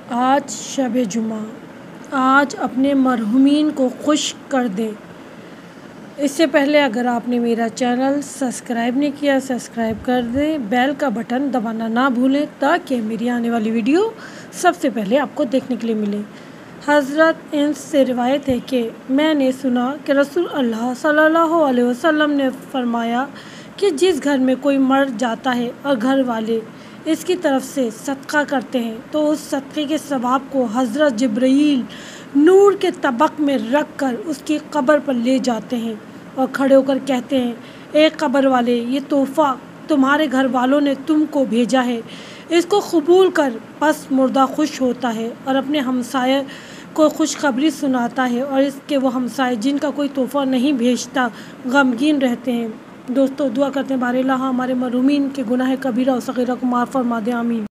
آج شب جمعہ، آج اپنے مرحومین کو خوش کر دیں۔ اس سے پہلے اگر آپ نے میرا چینل سبسکرائب نہیں کیا، سبسکرائب کر دیں، بیل کا بٹن دبانا نہ بھولیں تاکہ میری آنے والی ویڈیو سب سے پہلے آپ کو دیکھنے کے لیے ملے۔ حضرت انس سے روایت ہے کہ میں نے سنا کہ رسول اللہ صلی اللہ علیہ وسلم نے فرمایا کہ جس گھر میں کوئی مر جاتا ہے اور گھر والے اس کی طرف سے صدقہ کرتے ہیں تو اس صدقے کے ثواب کو حضرت جبرائیل نور کے طبق میں رکھ کر اس کی قبر پر لے جاتے ہیں اور کھڑے ہو کر کہتے ہیں، اے قبر والے، یہ تحفہ تمہارے گھر والوں نے تم کو بھیجا ہے، اس کو قبول کر۔ پس مردہ خوش ہوتا ہے اور اپنے ہمسائے کو خوشخبری سناتا ہے، اور اس کے وہ ہمسائے جن کا کوئی تحفہ نہیں بھیجتا غمگین رہتے ہیں۔ دوستو، دعا کرتے ہیں بارے اللہ ہمارے مرحومین کے گناہ کبیرہ و صغیرہ کو معاف فرما دے، آمین۔